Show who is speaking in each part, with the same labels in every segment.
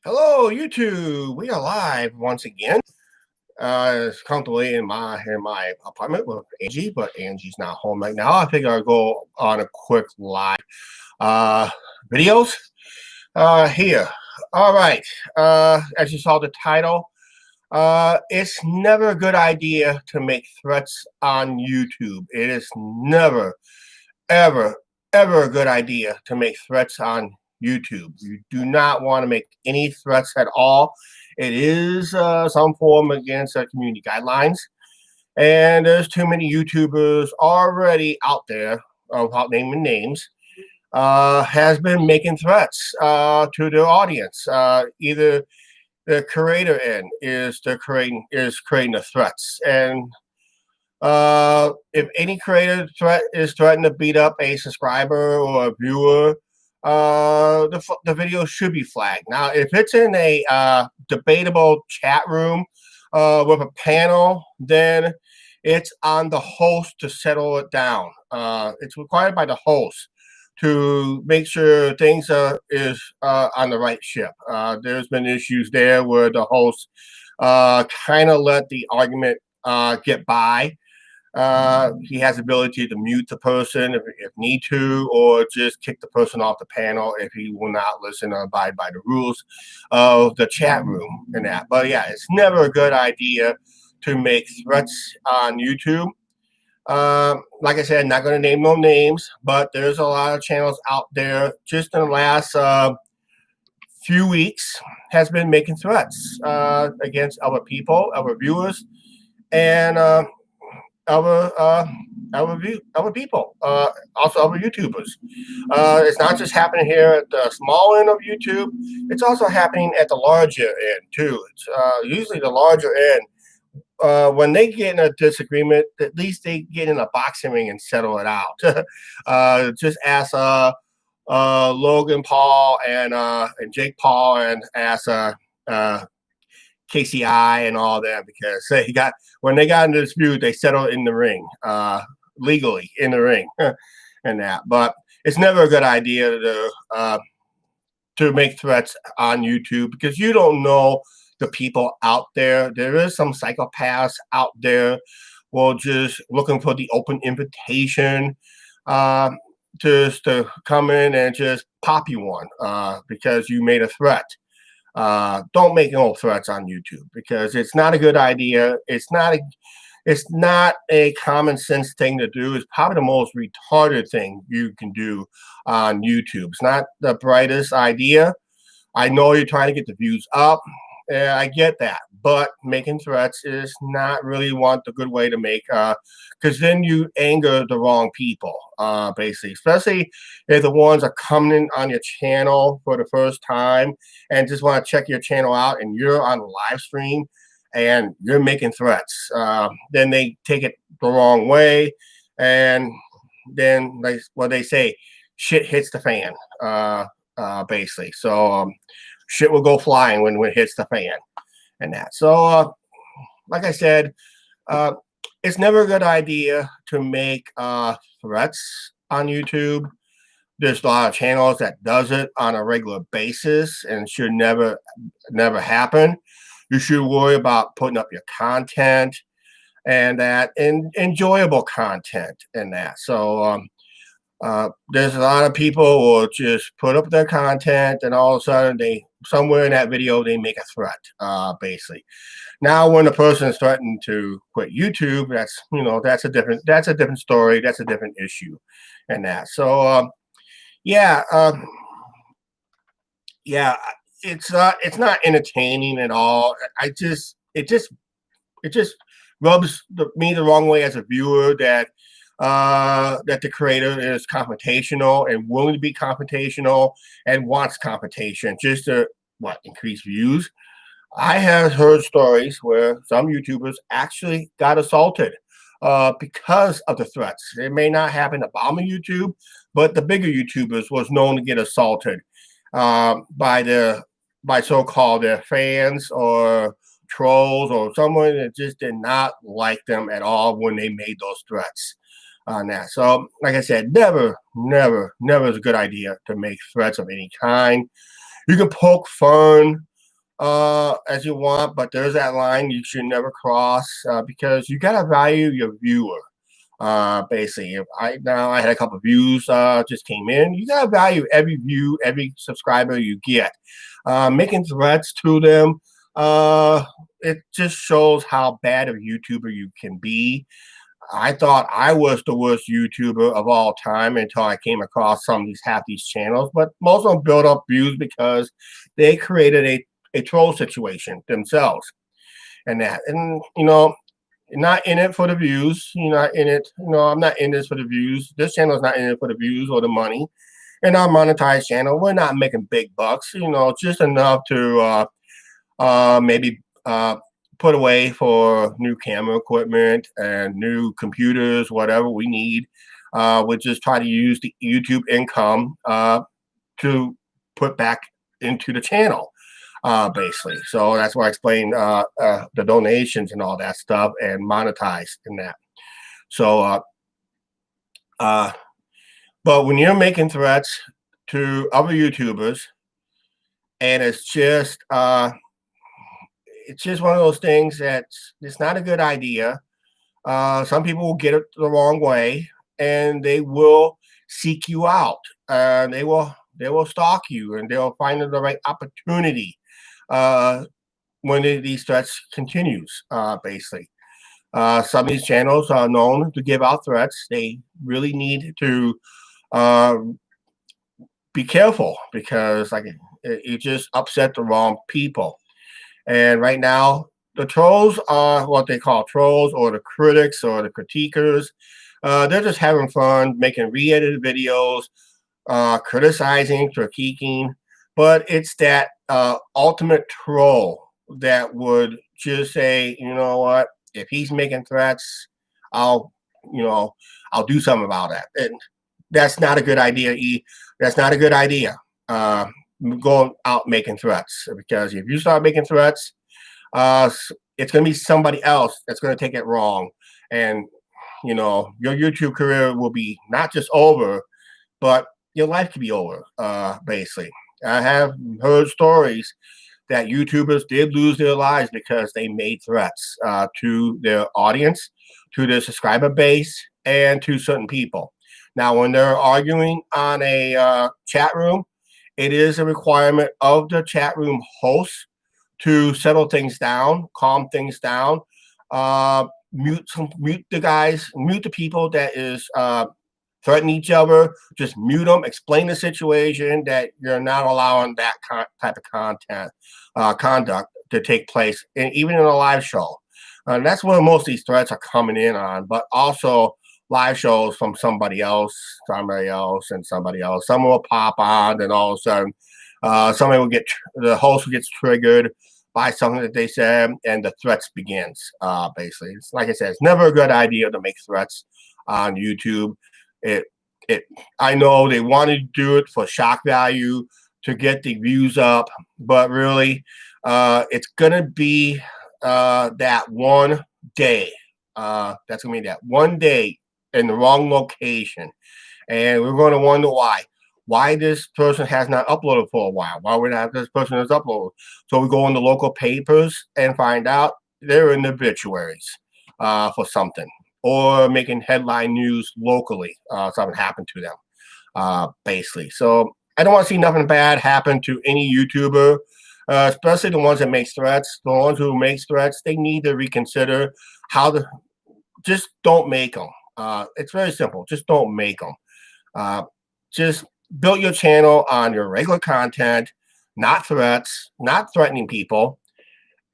Speaker 1: Hello, YouTube. We are live once again. Comfortably in my apartment with Angie, but Angie's not home right now. I figure I'll go on a quick live uh, videos here. All right. As you saw the title, it's never a good idea to make threats on YouTube. It is never, ever, ever a good idea to make threats on YouTube. You do not want to make any threats at all. It is some form against community guidelines, and there's too many YouTubers already out there, without naming names, has been making threats to their audience. Either the creator end is creating the threats, and if any creator is threatening to beat up a subscriber or a viewer, the video should be flagged. Now, if it's in a debatable chat room with a panel, then it's on the host to settle it down. It's required by the host to make sure things is on the right ship. There's been issues there where the host kind of let the argument get by. He has the ability to mute the person if need to, or just kick the person off the panel if he will not listen or abide by the rules of the chat room and that. But yeah, it's never a good idea to make threats on YouTube. Like I said, not going to name no names, but there's a lot of channels out there just in the last few weeks has been making threats against other people, other viewers, and our people, also our YouTubers. It's not just happening here at the small end of YouTube; it's also happening at the larger end too. It's usually the larger end. When they get in a disagreement, at least they get in a boxing ring and settle it out. Just ask Logan Paul and Jake Paul, and ask KCI and all that, because when they got into a dispute, they settled in the ring, legally in the ring, and that. But it's never a good idea to make threats on YouTube, because you don't know the people out there. There is some psychopaths out there will just looking for the open invitation just to come in and just pop you one because you made a threat. Don't make no threats on YouTube, because it's not a good idea. It's not a common sense thing to do. It's probably the most retarded thing you can do on YouTube. It's not the brightest idea. I know you're trying to get the views up. I get that, but making threats is not really the good way to make, because then you anger the wrong people, basically, especially if the ones are coming on your channel for the first time and just want to check your channel out, and you're on live stream and you're making threats. Then they take it the wrong way, and then they say, shit hits the fan, basically. So shit will go flying when it hits the fan and that. So, like I said, it's never a good idea to make threats on YouTube. There's a lot of channels that does it on a regular basis, and should never happen. You should worry about putting up your content and that, and enjoyable content and that. So there's a lot of people who will just put up their content, and all of a sudden somewhere in that video they make a threat, basically. Now, when the person is threatening to quit YouTube, that's a different story. That's a different issue, and that. So yeah, yeah, it's not entertaining at all. It just rubs me the wrong way as a viewer, that the creator is confrontational and willing to be confrontational and wants confrontation just to increase views. I have heard stories where some YouTubers actually got assaulted because of the threats. It may not happen at bottom of YouTube, but the bigger YouTubers was known to get assaulted by so-called their fans or trolls or someone that just did not like them at all when they made those threats on that. So, like I said, never, never, never is a good idea to make threats of any kind. You can poke fun as you want, but there's that line you should never cross, because you gotta value your viewer. Basically, if I had a couple of views just came in, you gotta value every view, every subscriber you get. Making threats to them, it just shows how bad of a YouTuber you can be. I thought I was the worst YouTuber of all time until I came across some of these channels, but most of them built up views because they created a troll situation themselves. And you're not in it for the views. You're not in it. I'm not in this for the views. This channel is not in it for the views or the money. And our monetized channel, we're not making big bucks. Just enough to maybe put away for new camera equipment and new computers, whatever we need. We just try to use the YouTube income to put back into the channel, basically. So that's why I explained the donations and all that stuff and monetize in that. So, but when you're making threats to other YouTubers, and it's just one of those things that it's not a good idea. Some people will get it the wrong way, and they will seek you out. They will stalk you, and they'll find the right opportunity when these threats continues. Basically, some of these channels are known to give out threats. They really need to be careful, because you just upset the wrong people. And right now, the trolls are what they call trolls, or the critics, or the critiquers. They're just having fun, making re-edited videos, criticizing, critiquing. But it's that ultimate troll that would just say, you know what, if he's making threats, I'll do something about that. And that's not a good idea. That's not a good idea. Going out making threats, because if you start making threats, it's going to be somebody else that's going to take it wrong, and your YouTube career will be not just over, but your life could be over. Basically, I have heard stories that YouTubers did lose their lives because they made threats to their audience, to their subscriber base, and to certain people. Now, when they're arguing on a chat room, it is a requirement of the chat room host to settle things down, calm things down, mute the people that is threatening each other. Just mute them. Explain the situation, that you're not allowing that type of conduct to take place, and even in a live show. That's where most of these threats are coming in on, but also live shows from somebody else, and somebody else. Someone will pop on, and all of a sudden, the host gets triggered by something that they said, and the threats begins. Basically, it's like I said, it's never a good idea to make threats on YouTube. I know they want to do it for shock value, to get the views up, but really, it's gonna be that one day. That's gonna be that one day in the wrong location, and we're going to wonder why this person has not uploaded for a while. Why would not this person has uploaded? So we go in the local papers and find out they're in the obituaries for something, or making headline news locally. Something happened to them, basically. So I don't want to see nothing bad happen to any YouTuber, especially the ones that make threats. The ones who make threats, they need to reconsider just don't make them. It's very simple. Just don't make them. Just build your channel on your regular content, not threats, not threatening people,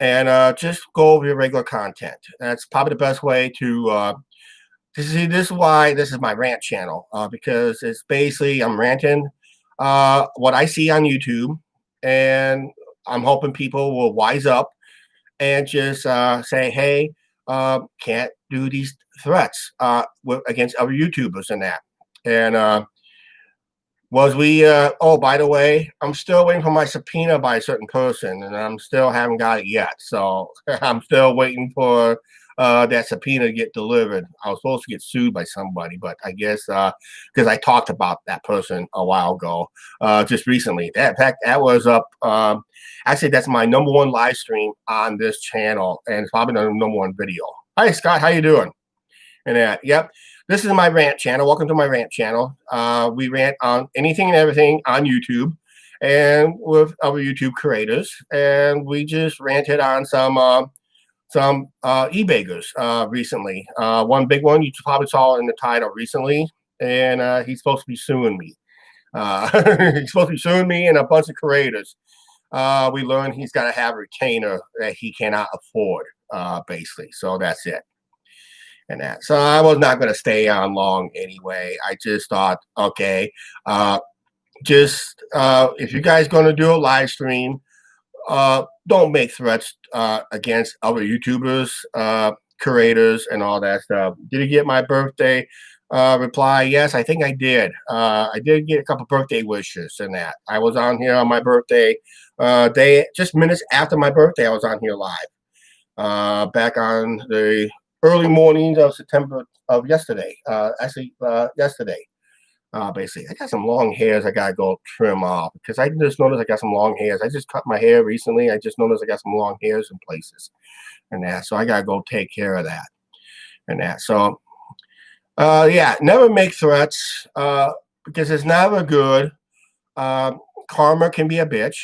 Speaker 1: and just go over your regular content. That's probably the best way to see. This is why this is my rant channel, because it's basically I'm ranting what I see on YouTube, and I'm hoping people will wise up and just say, hey, can't do these threats against other YouTubers and that. And oh, by the way, I'm still waiting for my subpoena by a certain person, and I'm still haven't got it yet. So I'm still waiting for that subpoena get delivered. I was supposed to get sued by somebody, but I guess because I talked about that person a while ago, just recently. That, in fact, that was up. Actually, that's my #1 live stream on this channel, and it's probably the #1 video. Hi, Scott. How you doing? And that, yep. This is my rant channel. Welcome to my rant channel. We rant on anything and everything on YouTube, and with other YouTube creators, and we just ranted on some e-bakers recently. One big one you probably saw in the title recently, and he's supposed to be suing me. He's supposed to be suing me and a bunch of creators. We learned he's got to have a retainer that he cannot afford, basically. So that's it. And that. So I was not going to stay on long anyway. I just thought, okay, if you guys going to do a live stream, don't make threats against other YouTubers, creators, and all that stuff. Did you get my birthday reply? Yes, I think I did. I did get a couple birthday wishes and that. I was on here on my birthday day, just minutes after my birthday. I was on here live back on the early mornings of September of yesterday. Yesterday. Basically, I got some long hairs I gotta go trim off because I just noticed I got some long hairs. I just cut my hair recently. I just noticed I got some long hairs in places and that. So I gotta go take care of that and that. So yeah, never make threats because it's never good. Karma can be a bitch.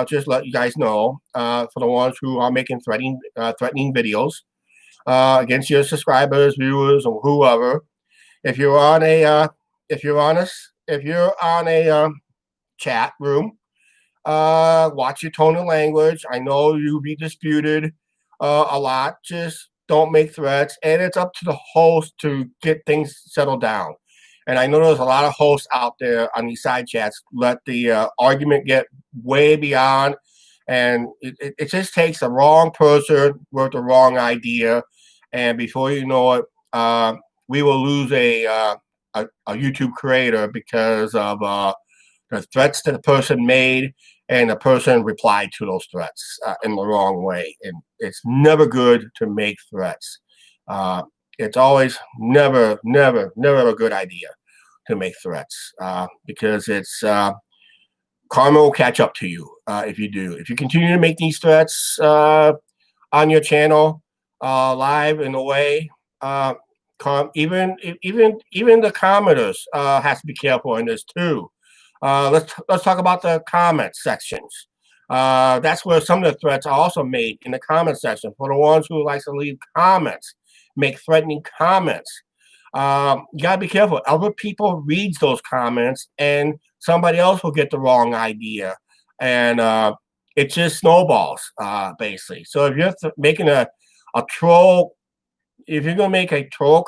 Speaker 1: Just let you guys know for the ones who are making threatening videos against your subscribers, viewers, or whoever. If you're on a chat room, watch your tone of language. I know you'll be disputed a lot. Just don't make threats, and it's up to the host to get things settled down. And I know there's a lot of hosts out there on these side chats let the argument get way beyond, and it just takes the wrong person with the wrong idea, and before you know it, we will lose a YouTube creator because of the threats that the person made and the person replied to those threats in the wrong way. And it's never good to make threats. It's always never a good idea to make threats because it's karma will catch up to you if you do. If you continue to make these threats on your channel live in a way, even the commenters has to be careful in this too. Let's talk about the comment sections. That's where some of the threats are also made in the comment section. For the ones who like to leave comments, make threatening comments, you gotta be careful. Other people reads those comments, and somebody else will get the wrong idea, and it just snowballs basically. So if you're making a troll. If you're gonna make a troll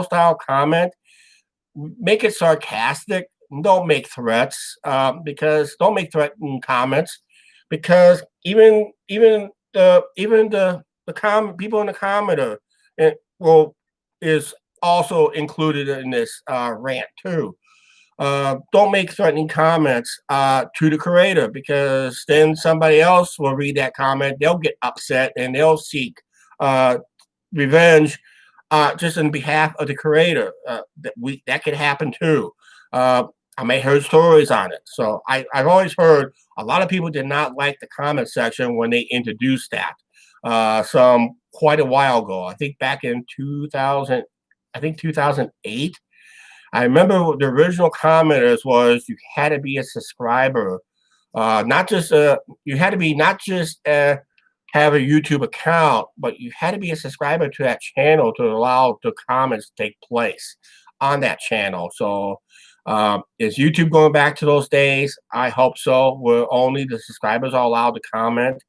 Speaker 1: style comment, make it sarcastic. Don't make threats because don't make threatening comments because even the people in the commenter is also included in this rant too. Don't make threatening comments to the creator because then somebody else will read that comment. They'll get upset and they'll seek revenge just in behalf of the creator. That could happen too. I may heard stories on it. So I've always heard a lot of people did not like the comment section when they introduced that some quite a while ago. I think back in 2008. I remember the original commenters was you had to be a subscriber, not just you had to be not just have a YouTube account, but you had to be a subscriber to that channel to allow the comments to take place on that channel. So is YouTube going back to those days? I hope so, where only the subscribers are allowed to comment,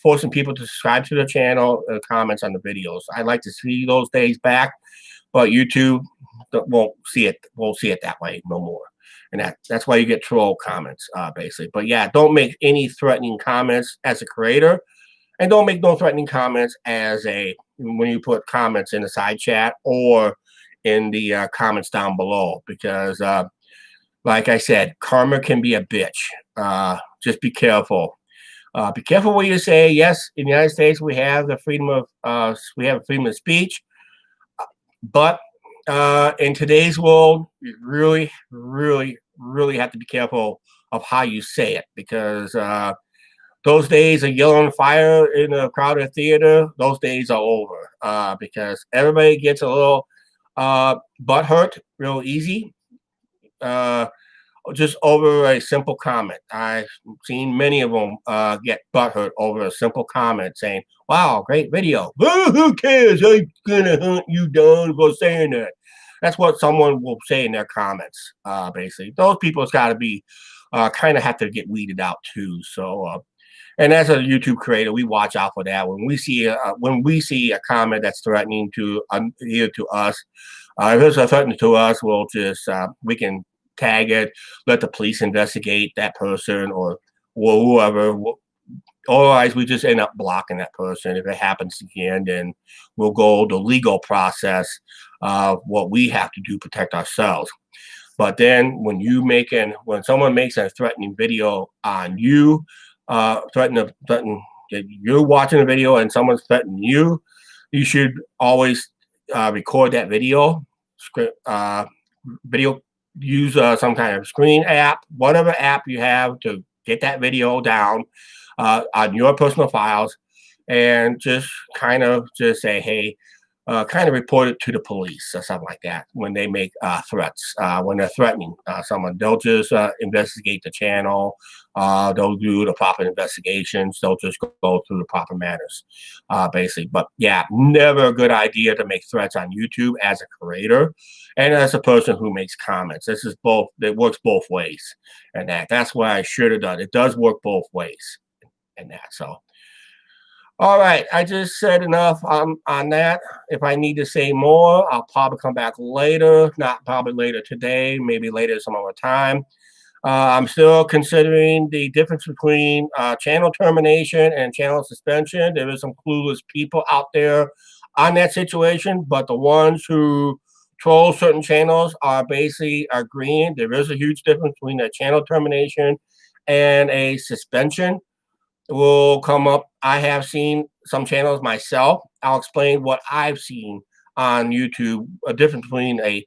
Speaker 1: forcing people to subscribe to the channel and comments on the videos. I'd like to see those days back, but YouTube won't see it that way no more. And that's why you get troll comments, basically. But yeah, don't make any threatening comments as a creator, and don't make no threatening comments when you put comments in the side chat or in the comments down below, because like I said, karma can be a bitch. Just be careful. Be careful what you say. Yes, in the United States we have the freedom of freedom of speech, but in today's world, you really, really, really have to be careful of how you say it, because those days of yelling fire in a crowded theater, those days are over, because everybody gets a little butt hurt real easy. Uh, just over a simple comment. I've seen many of them get butthurt over a simple comment saying, "Wow, great video." "Oh, who cares? I'm gonna hunt you down for saying that." That's what someone will say in their comments. Basically, those people's got to be kind of have to get weeded out too. So, and as a YouTube creator, we watch out for that. When we see a comment that's threatening to either to us, if it's a threatening to us, we'll just we can tag it, let the police investigate that person or whoever. Otherwise, we just end up blocking that person. If it happens again, then we'll go the legal process of what we have to do to protect ourselves. But then when someone makes a threatening video on you, threaten you're watching a video and someone's threatening you, you should always record that video, use some kind of screen app, whatever app you have to get that video down on your personal files, and just kind of just say, hey, kind of report it to the police or something like that when they make threats. When they're threatening someone, they'll just investigate the channel. They'll do the proper investigations. They'll just go through the proper manners, basically. But yeah, never a good idea to make threats on YouTube as a creator and as a person who makes comments. This is both. It works both ways, and that's what I should have done. It does work both ways, and that so. All right, I just said enough on that. If I need to say more, I'll probably come back later. Not probably later today, maybe later some other time. I'm still considering the difference between channel termination and channel suspension. There is some clueless people out there on that situation, but the ones who troll certain channels are basically agreeing there is a huge difference between a channel termination and a suspension. Will come up. I have seen some channels myself. I'll explain what I've seen on YouTube, a difference between a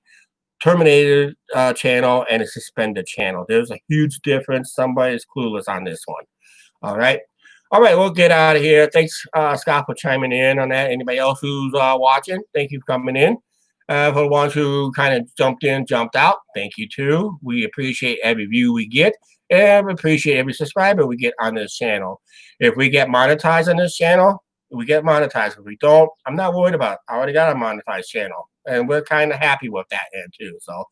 Speaker 1: terminated channel and a suspended channel. There's a huge difference. Somebody's clueless on this one. All right. All right, we'll get out of here. Thanks, Scott, for chiming in on that. Anybody else who's watching, thank you for coming in. For the ones who kind of jumped in, jumped out, thank you too. We appreciate every view we get, and we appreciate every subscriber we get on this channel. If we get monetized on this channel, we get monetized. If we don't, I'm not worried about it. I already got a monetized channel, and we're kind of happy with that end too. So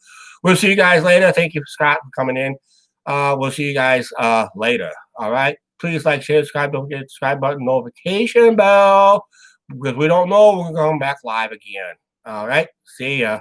Speaker 1: we'll see you guys later. Thank you, Scott, for coming in. We'll see you guys later. All right. Please like, share, subscribe. Don't forget the subscribe button, notification bell, because we don't know when we're going back live again. All right. See ya.